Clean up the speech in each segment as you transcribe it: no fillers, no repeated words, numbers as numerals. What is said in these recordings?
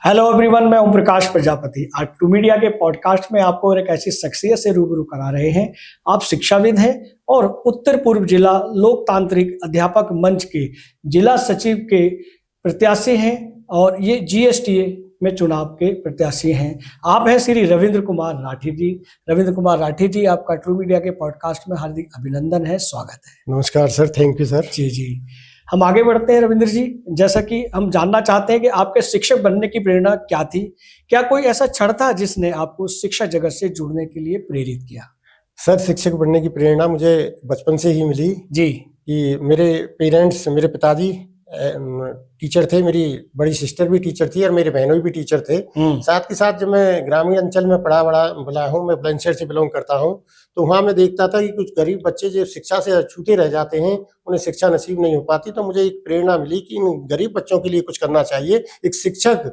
Hello everyone, मैं ओम प्रकाश प्रजापति। आज to media के पॉडकास्ट में आपको एक ऐसी शख्सियत से रूबरू करा रहे हैं। आप शिक्षाविद हैं और उत्तर पूर्व जिला लोकतांत्रिक अध्यापक मंच के जिला सचिव के प्रत्याशी हैं और ये जीएसटीए में चुनाव के प्रत्याशी हैं। आप हैं श्री रविंद्र कुमार राठी जी। रविंद्र कुमार राठी जी, आपका ट्रू मीडिया के पॉडकास्ट में हार्दिक अभिनंदन है, स्वागत है। नमस्कार सर, थैंक यू सर। जी, हम आगे बढ़ते हैं रविंद्र जी। जैसा कि हम जानना चाहते हैं कि आपके शिक्षक बनने की प्रेरणा क्या थी? क्या कोई ऐसा क्षण था जिसने आपको शिक्षा जगत से जुड़ने के लिए प्रेरित किया? सर, शिक्षक बनने की प्रेरणा मुझे बचपन से ही मिली जी। कि मेरे पिताजी टीचर थे, मेरी बड़ी सिस्टर भी टीचर थी और मेरे बहनों भी टीचर थे। साथ के साथ जब मैं ग्रामीण अंचल में पढ़ा बड़ा हूँ, मैं बुलंदशहर से बिलोंग करता हूँ, तो वहाँ मैं देखता था कि कुछ गरीब बच्चे जो शिक्षा से अछूते रह जाते हैं, उन्हें शिक्षा नसीब नहीं हो पाती। तो मुझे एक प्रेरणा मिली कि इन गरीब बच्चों के लिए कुछ करना चाहिए। एक शिक्षक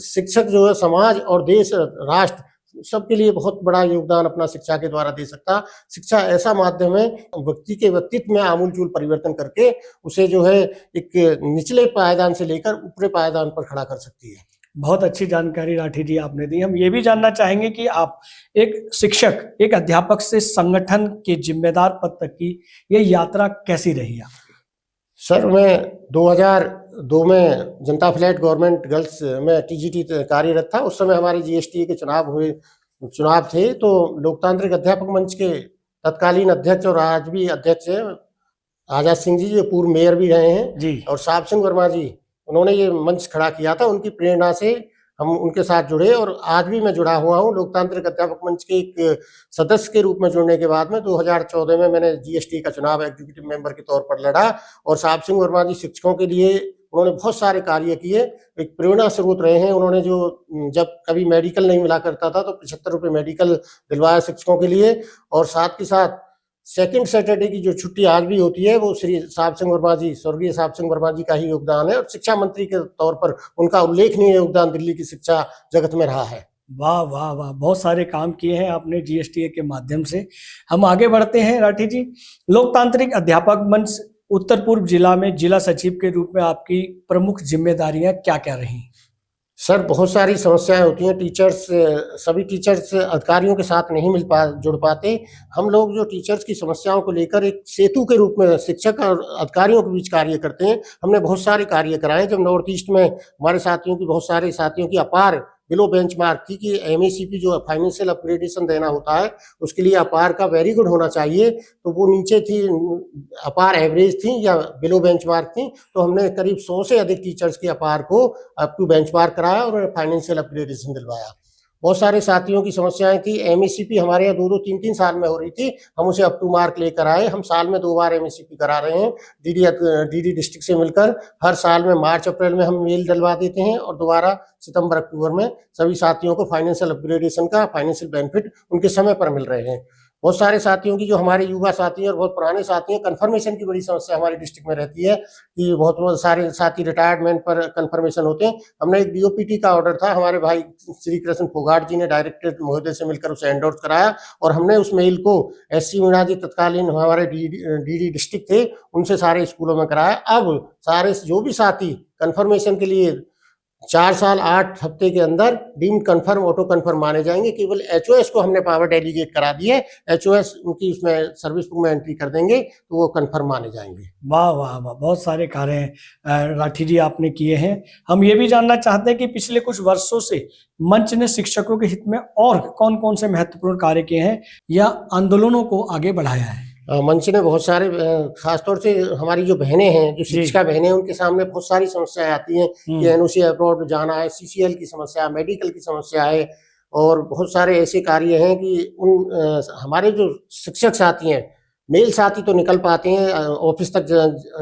शिक्षक जो है समाज और देश राष्ट्र सबके लिए बहुत बड़ा योगदान अपना शिक्षा के द्वारा दे सकता। शिक्षा ऐसा माध्यम है व्यक्ति के व्यक्तित्व में आमूलचूल परिवर्तन करके उसे जो है एक निचले पायदान से लेकर ऊपरी पायदान पर खड़ा कर सकती है। बहुत अच्छी जानकारी राठी जी आपने दी। हम ये भी जानना चाहेंगे कि आप एक शिक्षक, एक अध्यापक से संगठन के जिम्मेदार पद तक की ये यात्रा कैसी रही आपकी? सर, मैं 2002 में जनता फ्लैट गवर्नमेंट गर्ल्स में टीजीटी कार्यरत था। उस समय हमारे जीएसटी के चुनाव थे, तो लोकतांत्रिक अध्यापक मंच के तत्कालीन अध्यक्ष और आज भी अध्यक्ष हैं आजाद सिंह जी, जो पूर्व मेयर भी रहे हैं जी, और साहब सिंह वर्मा जी, उन्होंने ये मंच खड़ा किया था। उनकी प्रेरणा से हम उनके साथ जुड़े और आज भी मैं जुड़ा हुआ हूँ। लोकतांत्रिक अध्यापक मंच के एक सदस्य के रूप में जुड़ने के बाद में 2014 में मैंने जीएसटी का चुनाव एग्जीक्यूटिव मेंबर के तौर पर लड़ा और साहब सिंह वर्मा जी शिक्षकों के लिए उन्होंने बहुत सारे कार्य किए, एक प्रेरणा स्रोत रहे हैं। उन्होंने जो जब कभी मेडिकल नहीं मिला करता था तो 75 रुपये मेडिकल दिलवाया शिक्षकों के लिए और साथ के साथ सेकंड सैटरडे की जो छुट्टी आज भी होती है वो श्री साहब सिंह वर्मा जी, स्वर्गीय साहब सिंह वर्मा जी का ही योगदान है और शिक्षा मंत्री के तौर पर उनका उल्लेखनीय योगदान दिल्ली की शिक्षा जगत में रहा है। वाह वाह वाह, बहुत सारे काम किए हैं आपने जीएसटीए के माध्यम से। हम आगे बढ़ते हैं राठी जी। लोकतांत्रिक अध्यापक मंच उत्तर पूर्व जिला में जिला सचिव के रूप में आपकी प्रमुख जिम्मेदारियां क्या क्या रही? सर, बहुत सारी समस्याएं होती हैं। सभी टीचर्स अधिकारियों के साथ नहीं जुड़ पाते। हम लोग जो टीचर्स की समस्याओं को लेकर एक सेतु के रूप में शिक्षक और अधिकारियों के बीच कार्य करते हैं। हमने बहुत सारे कार्य कराए। जब नॉर्थ ईस्ट में हमारे बहुत सारे साथियों की अपार बिलो बेंचमार्क थी कि एमएसीपी जो फाइनेंशियल अपग्रेडेशन देना होता है उसके लिए अपार का वेरी गुड होना चाहिए, तो वो नीचे थी, अपार एवरेज थी या बिलो बेंचमार्क थी। तो हमने करीब 100 से अधिक टीचर्स के अपार को अप टू बेंचमार्क कराया और फाइनेंशियल अपग्रेडेशन दिलवाया। बहुत सारे साथियों की समस्याएं थी। एमएसीपी हमारे यहाँ 2-2, 3-3 साल में हो रही थी, हम उसे अप टू मार्क लेकर आए। हम साल में 2 बार एमएसीपी करा रहे हैं। डीडी डिस्ट्रिक्ट से मिलकर हर साल में मार्च अप्रैल में हम मेल डलवा देते हैं और दोबारा सितंबर अक्टूबर में सभी साथियों को फाइनेंशियल अपग्रेडेशन का फाइनेंशियल बेनिफिट उनके समय पर मिल रहे हैं। बहुत सारे साथियों की, जो हमारे युवा साथी हैं और बहुत पुराने साथी हैं, कन्फर्मेशन की बड़ी समस्या हमारे डिस्ट्रिक्ट में रहती है कि बहुत सारे साथी रिटायरमेंट पर कन्फर्मेशन होते हैं। हमने एक डीओपीटी का ऑर्डर था, हमारे भाई श्री कृष्ण फोगाट जी ने डायरेक्टर महोदय से मिलकर उसे एंडोर्स कराया और हमने उस मेल को एससी मीणा जी तत्कालीन हमारे डीडी डिस्ट्रिक्ट थे, उनसे सारे स्कूलों में कराया। अब सारे जो भी साथी कन्फर्मेशन के लिए 4 साल 8 हफ्ते के अंदर डीम्ड कन्फर्म, ऑटो कन्फर्म माने जाएंगे। केवल एचओएस को हमने पावर डेलीगेट करा दी है। एचओएस उनकी उसमें सर्विस बुक में एंट्री कर देंगे तो वो कन्फर्म माने जाएंगे। वाह वाह वाह, बहुत सारे कार्य राठी जी आपने किए हैं। हम ये भी जानना चाहते हैं कि पिछले कुछ वर्षों से मंच ने शिक्षकों के हित में और कौन कौन से महत्वपूर्ण कार्य किए हैं या आंदोलनों को आगे बढ़ाया है? मंच ने बहुत सारे, खासतौर से हमारी जो बहनें हैं, जो शिक्षिका बहनें हैं, उनके सामने बहुत सारी समस्याएं आती हैं कि एनओसी अब्रॉड जाना है, सीसीएल की समस्या, मेडिकल की समस्या है और बहुत सारे ऐसे कार्य हैं कि हमारे जो शिक्षक साथी हैं, मेल साथी तो निकल पाते हैं, ऑफिस तक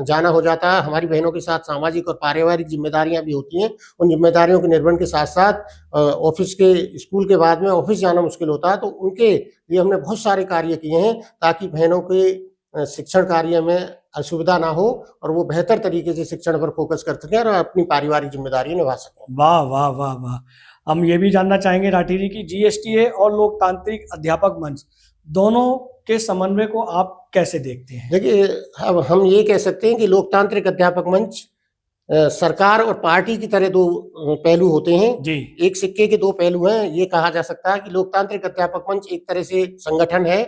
जाना हो जाता है। हमारी बहनों के साथ सामाजिक और पारिवारिक जिम्मेदारियां भी होती हैं। उन जिम्मेदारियों के निर्वहन के साथ साथ ऑफिस के स्कूल के बाद में ऑफिस जाना मुश्किल होता है, तो उनके लिए हमने बहुत सारे कार्य किए हैं ताकि बहनों के शिक्षण कार्य में असुविधा ना हो और वो बेहतर तरीके से शिक्षण पर फोकस कर सकें और अपनी पारिवारिक जिम्मेदारी निभा सकें। वाह वाह वाह वाह। हम ये भी जानना चाहेंगे राठी जी की जीएसटीए और लोकतांत्रिक अध्यापक मंच दोनों के समन्वय को आप कैसे देखते हैं? देखिए, अब हम ये कह सकते हैं कि लोकतांत्रिक अध्यापक मंच सरकार और पार्टी की तरह दो पहलू होते हैं। जी। एक सिक्के के दो पहलू हैं। ये कहा जा सकता है कि लोकतांत्रिक अध्यापक मंच एक तरह से संगठन है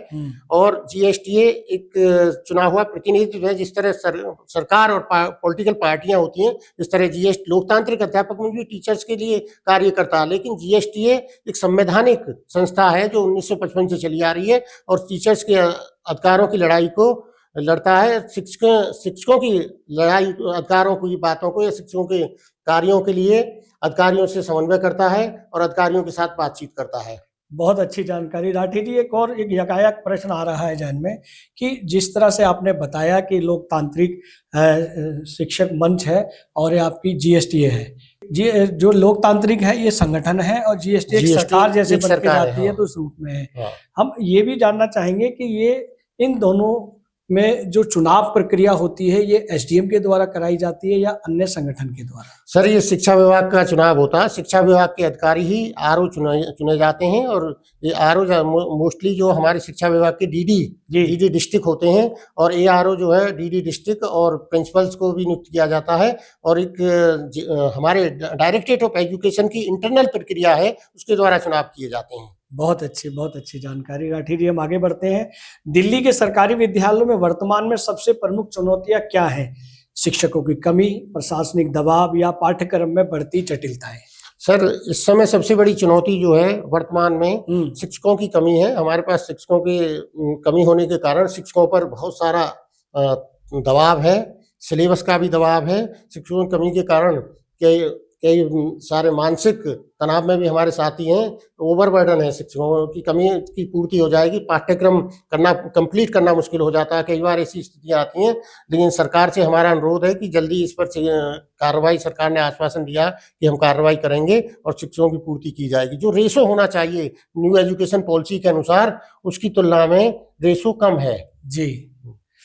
और जीएसटीए एक चुना हुआ प्रतिनिधित्व है। जिस तरह सरकार और पॉलिटिकल पार्टियां होती हैं, इस तरह लोकतांत्रिक अध्यापक मंच भी टीचर्स के लिए कार्य करता है। लेकिन जीएसटीए एक संवैधानिक संस्था है जो 1955 से चली आ रही है और टीचर्स के अधिकारों की लड़ाई को लड़ता है। शिक्षकों की लड़ाई, अधिकारों की बातों को या शिक्षकों के कार्यों के लिए अधिकारियों से समन्वय करता है और अधिकारियों के साथ बातचीत करता है। बहुत अच्छी जानकारी राठी जी। एक और एक यकायक प्रश्न आ रहा है जहन में कि जिस तरह से आपने बताया कि लोकतांत्रिक शिक्षक मंच है और ये आपकी जीएसटीए है, जो लोकतांत्रिक है ये संगठन है और जीएसटीए सरकार जैसे बन के जाती है तो उस रूप में है। हम ये भी जानना चाहेंगे कि ये इन दोनों में जो चुनाव प्रक्रिया होती है ये एसडीएम के द्वारा कराई जाती है या अन्य संगठन के द्वारा? सर, ये शिक्षा विभाग का चुनाव होता है। शिक्षा विभाग के अधिकारी ही आरओ चुने जाते हैं और ये आरओ मोस्टली जो हमारे शिक्षा विभाग के डीडी डिस्ट्रिक्ट होते हैं और एआरओ जो है डीडी डिस्ट्रिक्ट और प्रिंसिपल्स को भी नियुक्त किया जाता है। और एक हमारे डायरेक्टरेट ऑफ एजुकेशन की इंटरनल प्रक्रिया है, उसके द्वारा चुनाव किए जाते हैं। बहुत अच्छी जानकारी राठी जी। हम आगे बढ़ते हैं। दिल्ली के सरकारी विद्यालयों में वर्तमान में सबसे प्रमुख चुनौतियां क्या हैं? शिक्षकों की कमी, प्रशासनिक दबाव या पाठ्यक्रम में बढ़ती जटिलताएं? सर, इस समय सबसे बड़ी चुनौती जो है वर्तमान में शिक्षकों की कमी है। हमारे पास शिक्षकों की कमी होने के कारण शिक्षकों पर बहुत सारा दबाव है, सिलेबस का भी दबाव है। शिक्षकों की कमी के कारण कई सारे मानसिक तनाव में भी हमारे साथी हैं। ओवरबर्डन है, शिक्षकों की कमी की पूर्ति हो जाएगी, पाठ्यक्रम कंप्लीट करना मुश्किल हो जाता है। कई बार ऐसी स्थितियां आती हैं, लेकिन सरकार से हमारा अनुरोध है कि जल्दी इस पर कार्रवाई, सरकार ने आश्वासन दिया कि हम कार्रवाई करेंगे और शिक्षकों की पूर्ति की जाएगी। जो रेशो होना चाहिए न्यू एजुकेशन पॉलिसी के अनुसार, उसकी तुलना में रेशो कम है जी।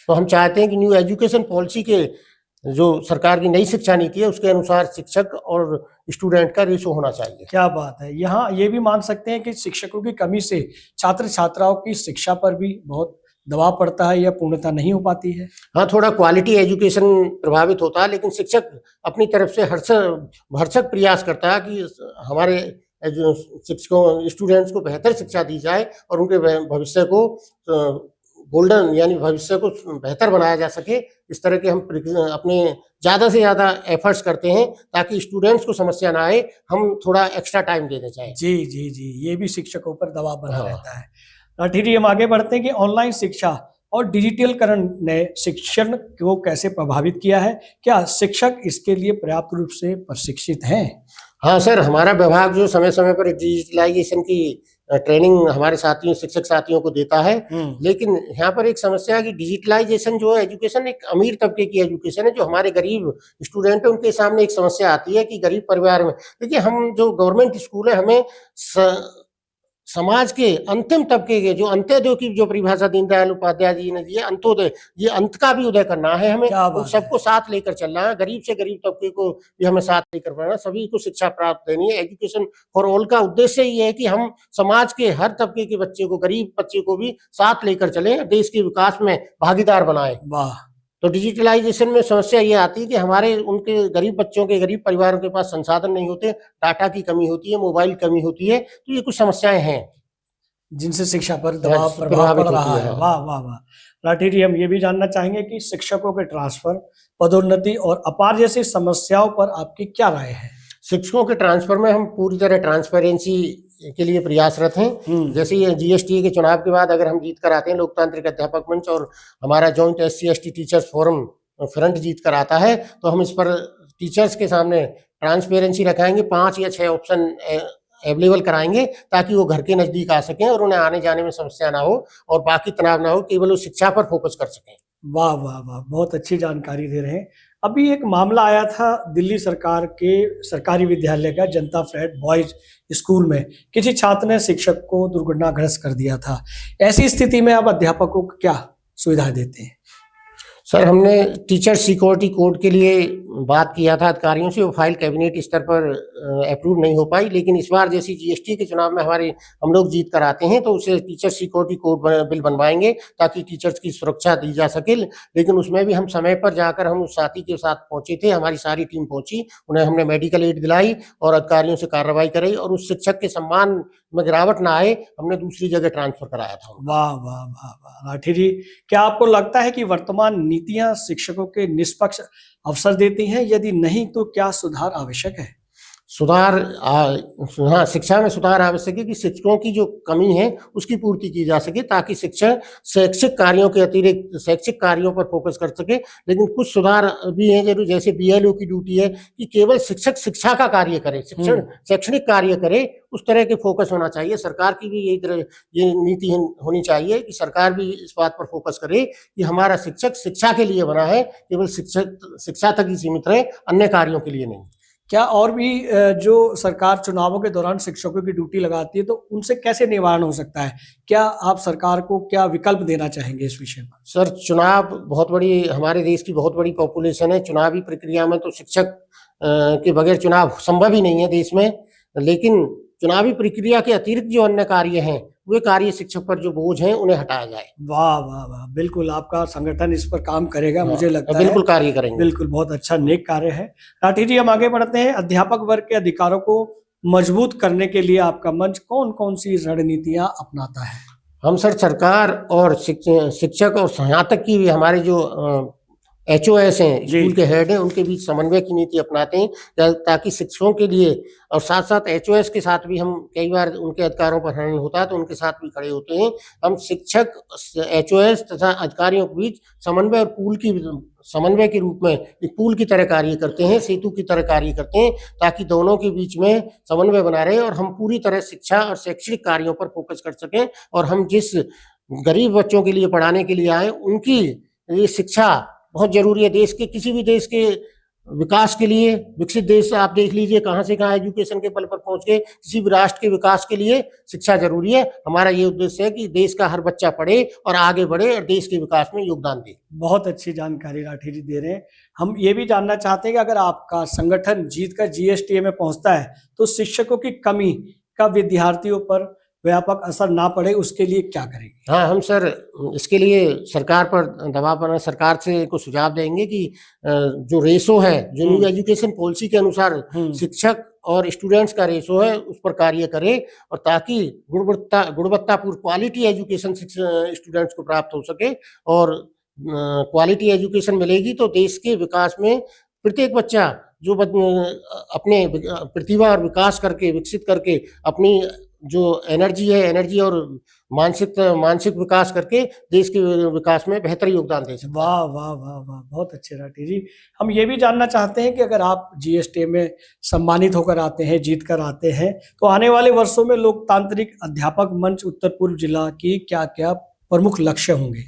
तो हम चाहते हैं कि न्यू एजुकेशन पॉलिसी के जो सरकार की नई शिक्षा नीति है उसके अनुसार शिक्षक और स्टूडेंट का रेशो होना चाहिए। क्या बात है। यहाँ ये भी मान सकते हैं कि शिक्षकों की कमी से छात्र छात्राओं की शिक्षा पर भी बहुत दबाव पड़ता है या पूर्णता नहीं हो पाती है? हाँ, थोड़ा क्वालिटी एजुकेशन प्रभावित होता है, लेकिन शिक्षक अपनी तरफ से भरसक प्रयास करता है कि हमारे शिक्षकों स्टूडेंट्स को बेहतर शिक्षा दी जाए और उनके भविष्य को गोल्डन यानी भविष्य को बेहतर बनाया जा सके। इस तरह के हम अपने ज़्यादा से ज़्यादा एफर्ट्स करते हैं ताकि स्टूडेंट्स को समस्या ना आए। हम थोड़ा एक्स्ट्रा टाइम देना चाहें। जी, ये भी शिक्षकों पर दबाव बना रहता है। राठी जी, हम आगे बढ़ते हैं कि ऑनलाइन शिक्षा और डिजिटलीकरण ने शिक्षण को कैसे प्रभावित किया है? क्या शिक्षक इसके लिए पर्याप्त रूप से प्रशिक्षित हैं? हाँ सर, हमारा विभाग जो समय समय पर डिजिटलाइजेशन की ट्रेनिंग हमारे साथियों, शिक्षक साथियों को देता है। लेकिन यहाँ पर एक समस्या है कि डिजिटलाइजेशन जो है एजुकेशन एक अमीर तबके की एजुकेशन है। जो हमारे गरीब स्टूडेंट है उनके सामने एक समस्या आती है कि गरीब परिवार में, देखिए हम जो गवर्नमेंट स्कूल है, हमें समाज के अंतिम तबके के जो अंत्योदय की जो परिभाषा दीनदयाल उपाध्याय जी ने दी है, अंत्योदय, ये अंत का भी उदय करना है हमें। उन सबको साथ लेकर चलना है, गरीब से गरीब तबके को भी हमें साथ लेकर बढ़ना, सभी को शिक्षा प्राप्त देनी है। एजुकेशन फॉर ऑल का उद्देश्य ये है कि हम समाज के हर तबके के बच्चे को, गरीब बच्चे को भी साथ लेकर चलें, देश के विकास में भागीदार बनाए। वाह। तो डिजिटलाइजेशन में समस्या ये आती है कि हमारे उनके गरीब बच्चों के, गरीब परिवारों के पास संसाधन नहीं होते, डाटा की कमी होती है, मोबाइल की कमी होती है। तो ये कुछ समस्याएं हैं जिनसे शिक्षा पर प्रभाव पड़ रहा है। वाह। राठी जी, हम ये भी जानना चाहेंगे कि शिक्षकों के ट्रांसफर, पदोन्नति और अपार जैसी समस्याओं पर आपकी क्या राय है? शिक्षकों के ट्रांसफर में हम पूरी तरह ट्रांसपेरेंसी के लिए प्रयासरत हैं। जैसे ये जीएसटी के चुनाव के बाद अगर हम जीत कर आते हैं, लोकतांत्रिक अध्यापक मंच और हमारा joint SC/ST teachers forum front जीत कर आता है, तो हम इस पर टीचर्स के सामने ट्रांसपेरेंसी रखाएंगे। 5 या 6 ऑप्शन अवेलेबल कराएंगे ताकि वो घर के नजदीक आ सकें और उन्हें आने जाने में समस्या ना हो और बाकी तनाव ना हो, केवल वो शिक्षा पर फोकस कर सकें। वाह, बहुत अच्छी जानकारी दे रहे हैं। अभी एक मामला आया था दिल्ली सरकार के सरकारी विद्यालय का, जनता फ्लैट बॉयज स्कूल में किसी छात्र ने शिक्षक को दुर्घटनाग्रस्त कर दिया था। ऐसी स्थिति में आप अध्यापकों को क्या सुविधा देते हैं? सर, हमने टीचर सिक्योरिटी कोड के लिए बात किया था अधिकारियों से, वो फाइल कैबिनेट स्तर पर अप्रूव नहीं हो पाई, लेकिन इस बार जैसे जीएसटी के चुनाव में हम लोग जीत कर आते हैं तो उसे टीचर सिक्योरिटी कोड बिल बनवाएंगे ताकि टीचर्स की सुरक्षा दी जा सके। लेकिन उसमें भी हम समय पर जाकर हम उस साथी के साथ पहुंचे थे, हमारी सारी टीम पहुंची, उन्हें हमने मेडिकल एड दिलाई और अधिकारियों से कार्रवाई कराई और उस शिक्षक के सम्मान में गिरावट ना आए, हमने दूसरी जगह ट्रांसफर कराया था। वाह वाह वाह वाह राठी जी, क्या आपको लगता है कि वर्तमान नीतियां शिक्षकों के निष्पक्ष अवसर देती हैं? यदि नहीं तो क्या सुधार आवश्यक है? सुधार हाँ, शिक्षा में सुधार आवश्यक है कि शिक्षकों की जो कमी है उसकी पूर्ति की जा सके ताकि शिक्षक शैक्षिक कार्यों के अतिरिक्त शैक्षिक कार्यों पर फोकस कर सके। लेकिन कुछ सुधार भी हैं जरूर, जैसे बीएलओ की ड्यूटी है कि केवल शिक्षक शिक्षा का कार्य करे, शिक्षण शैक्षणिक कार्य करे, उस तरह के फोकस होना चाहिए। सरकार की भी ये नीति होनी चाहिए कि सरकार भी इस बात पर फोकस करे कि हमारा शिक्षक शिक्षा के लिए बना है, केवल शिक्षा तक ही सीमित रहे, अन्य कार्यों के लिए नहीं। क्या और भी जो सरकार चुनावों के दौरान शिक्षकों की ड्यूटी लगाती है तो उनसे कैसे निवारण हो सकता है? क्या आप सरकार को क्या विकल्प देना चाहेंगे इस विषय में? सर, चुनाव बहुत बड़ी, हमारे देश की बहुत बड़ी पॉपुलेशन है, चुनावी प्रक्रिया में तो शिक्षक के बगैर चुनाव संभव ही नहीं है देश में। लेकिन चुनावी प्रक्रिया के अतिरिक्त जो अन्य कार्य हैं, वे कार्य शिक्षक पर जो बोझ हैं उन्हें हटाया जाए। वाह वाह वाह, बिल्कुल आपका संगठन इस पर काम करेगा, मुझे लगता है। बिल्कुल कार्य करेंगे। बिल्कुल, बहुत अच्छा नेक कार्य है। राठी जी, हम आगे बढ़ते हैं। अध्यापक वर्ग के अधिकारों को मजबूत करने के लिए आपका मंच कौन कौन सी रणनीतियां अपनाता है? हम सर, सरकार और शिक्षक और स्नातक की भी, हमारे जो HOS हैं, स्कूल के हेड हैं, उनके बीच समन्वय की नीति अपनाते हैं ताकि शिक्षकों के लिए, और साथ साथ HOS के साथ भी हम कई बार उनके अधिकारों पर हनन होता है तो उनके साथ भी खड़े होते हैं। हम शिक्षक, HOS तथा अधिकारियों के बीच समन्वय और पूल की समन्वय के रूप में एक पूल की तरह कार्य करते हैं, सेतु की तरह कार्य करते हैं ताकि दोनों के बीच में समन्वय बना रहे और हम पूरी तरह शिक्षा और शैक्षणिक कार्यों पर फोकस कर सकें और हम जिस गरीब बच्चों के लिए पढ़ाने के लिए आए उनकी ये शिक्षा बहुत जरूरी है। देश के, किसी भी देश के विकास के लिए, विकसित देश आप देख लीजिए कहाँ से कहाँ एजुकेशन के बल पर पहुंच गए, किसी भी राष्ट्र के विकास के लिए शिक्षा जरूरी है। हमारा ये उद्देश्य है कि देश का हर बच्चा पढ़े और आगे बढ़े और देश के विकास में योगदान दे। बहुत अच्छी जानकारी राठी जी दे रहे हैं। हम ये भी जानना चाहते हैं कि अगर आपका संगठन जीतकर GSTA में पहुंचता है तो शिक्षकों की कमी का विद्यार्थियों पर व्यापक असर ना पड़े, उसके लिए क्या करेंगे? हाँ, हम सर इसके लिए सरकार पर दबाव बना, सरकार से को सुझाव देंगे कि जो रेशो है, जो न्यू एजुकेशन पॉलिसी के अनुसार शिक्षक और स्टूडेंट्स का रेशो है, उस पर कार्य करे और ताकि गुणवत्तापूर्ण क्वालिटी एजुकेशन स्टूडेंट्स को प्राप्त हो सके। और क्वालिटी एजुकेशन मिलेगी तो देश के विकास में प्रत्येक बच्चा जो अपने प्रतिभा और विकास करके, विकसित करके अपनी जो एनर्जी और मानसिक विकास करके देश के विकास में बेहतर योगदान दे सकते हैं। वाह वाह वाह वाह, बहुत अच्छे राठी जी। हम ये भी जानना चाहते हैं कि अगर आप GSTA में सम्मानित होकर आते हैं, जीत कर आते हैं, तो आने वाले वर्षों में लोकतांत्रिक अध्यापक मंच उत्तर पूर्व जिला की क्या क्या प्रमुख लक्ष्य होंगे?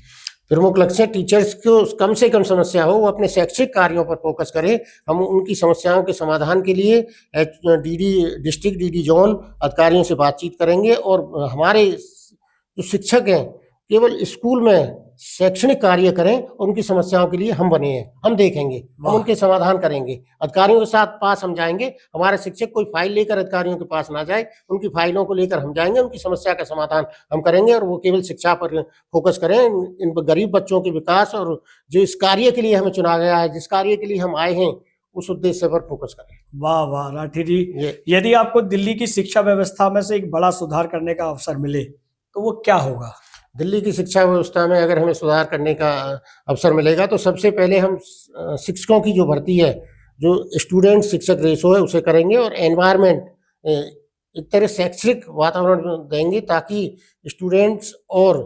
प्रमुख लक्ष्य, टीचर्स को कम से कम समस्या हो, वो अपने शैक्षिक कार्यों पर फोकस करें। हम उनकी समस्याओं के समाधान के लिए डिस्ट्रिक्ट DD जोन अधिकारियों से बातचीत करेंगे और हमारे जो शिक्षक हैं केवल स्कूल में शैक्षणिक कार्य करें और उनकी समस्याओं के लिए हम बने हैं, हम देखेंगे, हम उनके समाधान करेंगे, अधिकारियों के साथ पास हम जाएंगे। हमारे शिक्षक कोई फाइल लेकर अधिकारियों के पास ना जाए, उनकी फाइलों को लेकर हम जाएंगे, उनकी समस्या का समाधान हम करेंगे और वो केवल शिक्षा पर फोकस करें। इन गरीब बच्चों के विकास और जो इस कार्य के लिए हमें चुना गया है, जिस कार्य के लिए हम आए हैं, उस उद्देश्य पर फोकस करें। वाह वाह राठी जी, यदि आपको दिल्ली की शिक्षा व्यवस्था में से एक बड़ा सुधार करने का अवसर मिले तो वो क्या होगा? दिल्ली की शिक्षा व्यवस्था में अगर हमें सुधार करने का अवसर मिलेगा तो सबसे पहले हम शिक्षकों की जो भर्ती है, जो स्टूडेंट शिक्षक रेशो है, उसे करेंगे और एनवायरनमेंट, एक तरह शैक्षिक वातावरण देंगे ताकि स्टूडेंट्स और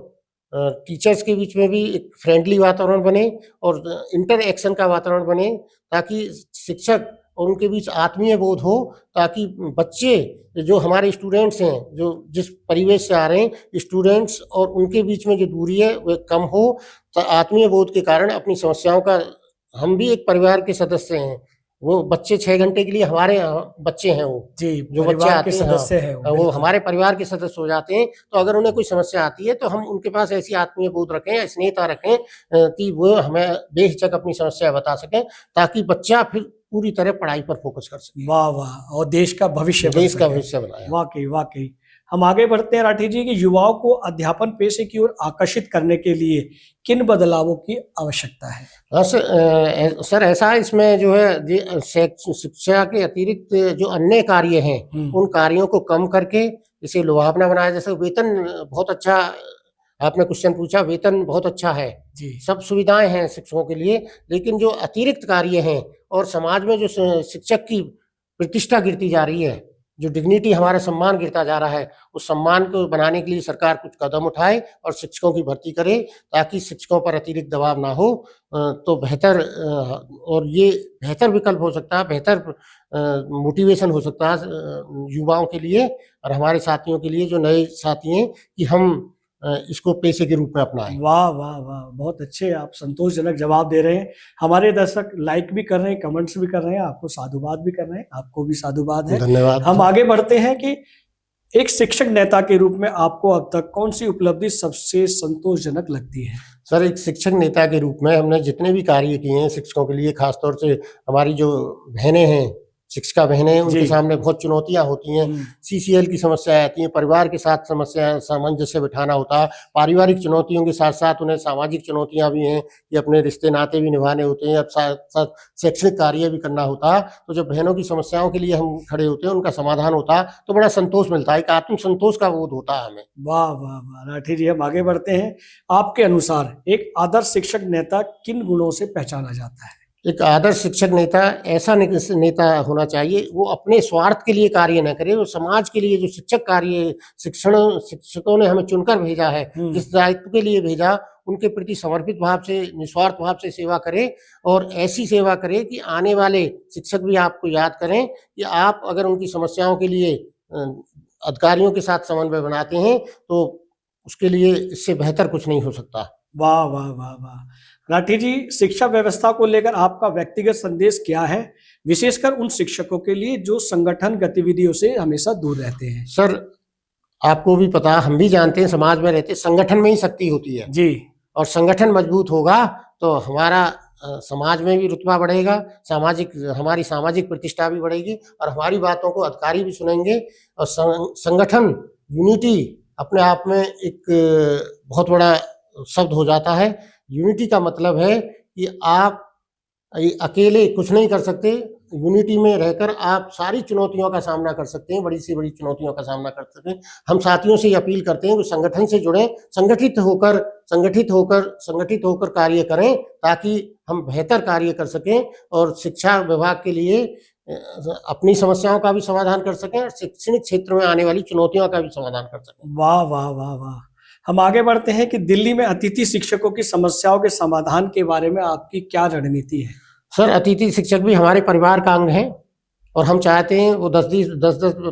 टीचर्स के बीच में भी एक फ्रेंडली वातावरण बने और इंटरएक्शन का वातावरण बने ताकि शिक्षक और उनके बीच आत्मीय बोध हो, ताकि बच्चे जो हमारे स्टूडेंट्स हैं, जो जिस परिवेश से आ रहे हैं, स्टूडेंट्स और उनके बीच में जो दूरी है वह कम हो। तो आत्मीय बोध के कारण अपनी समस्याओं का, हम भी एक परिवार के सदस्य हैं, वो बच्चे 6 घंटे के लिए हमारे बच्चे हैं, वो जी, जो बच्चे परिवार आते के हैं, सदस्य हैं वो बिल्कुल। हमारे परिवार के सदस्य हो जाते हैं। तो अगर उन्हें कोई समस्या आती है तो हम उनके पास ऐसी आत्मीय बोध रखें या स्नेहता रखें कि वो हमें बेहिचक अपनी समस्या बता सकें, ताकि बच्चा फिर पूरी तरह पढ़ाई पर फोकस कर सके, वाह वाह, और देश का भविष्य बन देश का सके। भविष्य बनाए। वाकई वाकई। हम आगे बढ़ते हैं राठी जी कि युवाओं को अध्यापन पेशे की ओर आकर्षित करने के लिए किन बदलावों की आवश्यकता है? हाँ सर, ऐसा है, इसमें जो है शिक्षा के अतिरिक्त जो अन्य कार्य हैं, उन कार्यों को कम करके इसे लुभावना बनाया। जैसे वेतन बहुत अच्छा, आपने क्वेश्चन पूछा, वेतन बहुत अच्छा है, जी सब सुविधाएं हैं शिक्षकों के लिए, लेकिन जो अतिरिक्त कार्य हैं और समाज में जो शिक्षक की प्रतिष्ठा गिरती जा रही है, जो डिग्निटी, हमारा सम्मान गिरता जा रहा है, उस सम्मान को बनाने के लिए सरकार कुछ कदम उठाए और शिक्षकों की भर्ती करे, ताकि शिक्षकों पर अतिरिक्त दबाव ना हो। तो बेहतर और ये बेहतर विकल्प हो सकता है, बेहतर मोटिवेशन हो सकता है युवाओं के लिए और हमारे साथियों के लिए, जो नए साथी हैं, कि हम इसको पेशे के रूप में अपनाएं। वाह वाह वाह, बहुत अच्छे आप संतोषजनक जवाब दे रहे हैं। हमारे दर्शक लाइक भी कर रहे हैं, कमेंट्स भी कर रहे हैं, आपको साधुवाद भी कर रहे हैं, आपको भी साधुवाद है। धन्यवाद। हम आगे बढ़ते हैं कि एक शिक्षक नेता के रूप में आपको अब तक कौन सी उपलब्धि सबसे संतोषजनक लगती है? सर, एक शिक्षक नेता के रूप में हमने जितने भी कार्य किए हैं शिक्षकों के लिए, खासतौर से हमारी जो बहनें हैं, शिक्षिका बहनें, उनके सामने बहुत चुनौतियां होती हैं। सीसीएल की समस्याएं आती हैं, परिवार के साथ समस्या सामंजस्य बिठाना होता है। पारिवारिक चुनौतियों के साथ साथ उन्हें सामाजिक चुनौतियां भी हैं कि अपने रिश्ते नाते भी निभाने होते हैं, अब साथ साथ शैक्षणिक कार्य भी करना होता है। तो जब बहनों की समस्याओं के लिए हम खड़े होते हैं, उनका समाधान होता है, तो बड़ा संतोष मिलता है, एक आत्मसंतोष का बोध होता है हमें। वाह वाह वाह राठी जी, हम आगे बढ़ते हैं। आपके अनुसार एक आदर्श शिक्षक नेता किन गुणों से पहचाना जाता है? एक आदर्श शिक्षक नेता ऐसा नेता होना चाहिए, वो अपने स्वार्थ के लिए कार्य न करे, वो समाज के लिए जो शिक्षक कार्य शिक्षकों ने हमें चुनकर भेजा है, जिस दायित्व के लिए भेजा, उनके प्रति समर्पित भाव से, निस्वार्थ भाव से सेवा करे, और ऐसी सेवा करे कि आने वाले शिक्षक भी आपको याद करें कि आप अगर उनकी समस्याओं के लिए अधिकारियों के साथ समन्वय बनाते हैं, तो उसके लिए इससे बेहतर कुछ नहीं हो सकता। वाह वाह वाह वाह राठी जी, शिक्षा व्यवस्था को लेकर आपका व्यक्तिगत संदेश क्या है, विशेषकर उन शिक्षकों के लिए जो संगठन गतिविधियों से हमेशा दूर रहते हैं? सर, आपको भी पता, हम भी जानते हैं, समाज में रहते, संगठन में ही शक्ति होती है जी, और संगठन मजबूत होगा तो हमारा समाज में भी रुतबा बढ़ेगा, हमारी सामाजिक प्रतिष्ठा भी बढ़ेगी और हमारी बातों को अधिकारी भी सुनेंगे। और संगठन, यूनिटी अपने आप में एक बहुत बड़ा शब्द हो जाता है। यूनिटी का मतलब है कि आप अकेले कुछ नहीं कर सकते, यूनिटी में रहकर आप सारी चुनौतियों का सामना कर सकते हैं, बड़ी से बड़ी चुनौतियों का सामना कर सकते हैं। हम साथियों से ये अपील करते हैं कि संगठन से जुड़ें, संगठित होकर कार्य करें, ताकि हम बेहतर कार्य कर सकें और शिक्षा विभाग के लिए अपनी समस्याओं का भी समाधान कर सकें और शैक्षणिक क्षेत्र में आने वाली चुनौतियों का भी समाधान कर सकें। वाह वाह वाह वाह। हम आगे बढ़ते हैं कि दिल्ली में अतिथि शिक्षकों की समस्याओं के समाधान के बारे में आपकी क्या रणनीति है? सर, अतिथि शिक्षक भी हमारे परिवार का अंग हैं और हम चाहते हैं, वो 10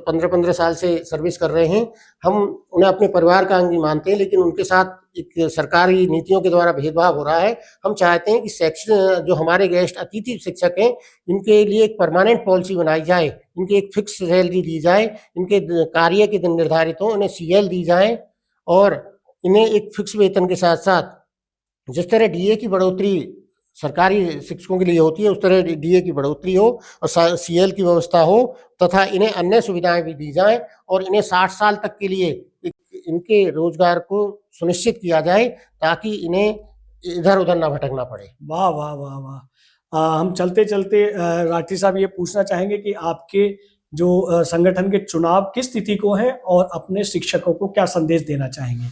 15 साल से सर्विस कर रहे हैं, हम उन्हें अपने परिवार का अंग ही मानते हैं, लेकिन उनके साथ एक सरकारी नीतियों के द्वारा भेदभाव हो रहा है। हम चाहते हैं कि जो हमारे गेस्ट अतिथि शिक्षक हैं, इनके लिए एक परमानेंट पॉलिसी बनाई जाए, इनकी एक फिक्स सैलरी दी जाए, इनके कार्य के दिन निर्धारित हों, उन्हें सीएल दी जाए और इन्हें एक फिक्स वेतन के साथ साथ जिस तरह डीए की बढ़ोतरी सरकारी शिक्षकों के लिए होती है, उस तरह डीए की बढ़ोतरी हो और सीएल की व्यवस्था हो, तथा इन्हें अन्य सुविधाएं भी दी जाएं और इन्हें 60 साल तक के लिए इनके रोजगार को सुनिश्चित किया जाए, ताकि इन्हें इधर उधर ना भटकना पड़े। वाह वाह वाह वाह। हम चलते चलते राठी साहब ये पूछना चाहेंगे कि आपके जो संगठन के चुनाव किस तिथि को है और अपने शिक्षकों को क्या संदेश देना चाहेंगे?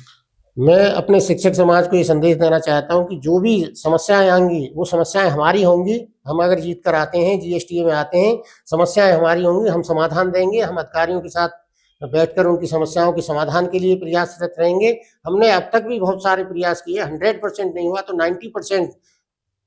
मैं अपने शिक्षक समाज को ये संदेश देना चाहता हूँ कि जो भी समस्याएं आएंगी, वो समस्याएं हमारी होंगी। हम अगर जीत कर आते हैं, जीएसटीए में आते हैं, समस्याएं हमारी होंगी, हम समाधान देंगे, हम अधिकारियों के साथ बैठकर उनकी समस्याओं के समाधान के लिए प्रयासरत रहेंगे। हमने अब तक भी बहुत सारे प्रयास किए, 100% नहीं हुआ तो 90%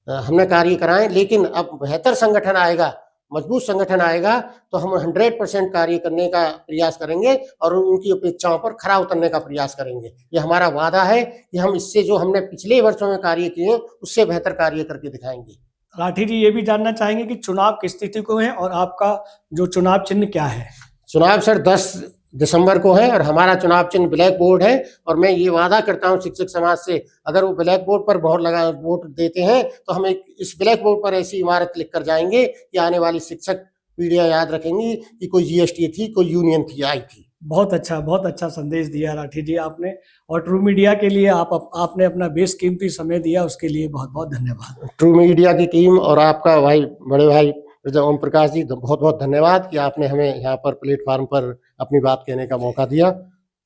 हमने कार्य कराए, लेकिन अब बेहतर संगठन आएगा, मजबूत संगठन आएगा तो हम 100% कार्य करने का प्रयास करेंगे और उनकी अपेक्षाओं पर खरा उतरने का प्रयास करेंगे। ये हमारा वादा है कि हम इससे जो हमने पिछले वर्षों में कार्य किए उससे बेहतर कार्य करके दिखाएंगे। राठी जी ये भी जानना चाहेंगे कि चुनाव किस तिथि को है और आपका जो चुनाव चिन्ह क्या है? चुनाव सर 10 दिसंबर को है और हमारा चुनाव चिन्ह ब्लैक बोर्ड है। और मैं ये वादा करता हूँ शिक्षक समाज से, अगर वो ब्लैक बोर्ड पर वोट देते हैं तो हम इस ब्लैक बोर्ड पर ऐसी इमारत लिख कर जाएंगे कि आने वाली शिक्षक पीढ़ियां याद रखेंगी कि कोई जीएसटी थी, कोई यूनियन थी, आई थी। बहुत अच्छा संदेश दिया राठी जी आपने, और ट्रू मीडिया के लिए आपने अपना बेशकीमती समय दिया, उसके लिए बहुत बहुत धन्यवाद। ट्रू मीडिया की टीम और आपका बड़े भाई ओम प्रकाश जी, बहुत बहुत धन्यवाद कि आपने हमें यहाँ पर प्लेटफॉर्म पर अपनी बात कहने का मौका दिया।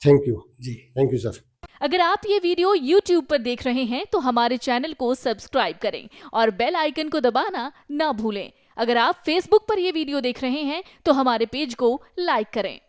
थैंक यू जी, थैंक यू सर। अगर आप ये वीडियो YouTube पर देख रहे हैं तो हमारे चैनल को सब्सक्राइब करें और बेल आइकन को दबाना ना भूलें। अगर आप Facebook पर ये वीडियो देख रहे हैं तो हमारे पेज को लाइक करें।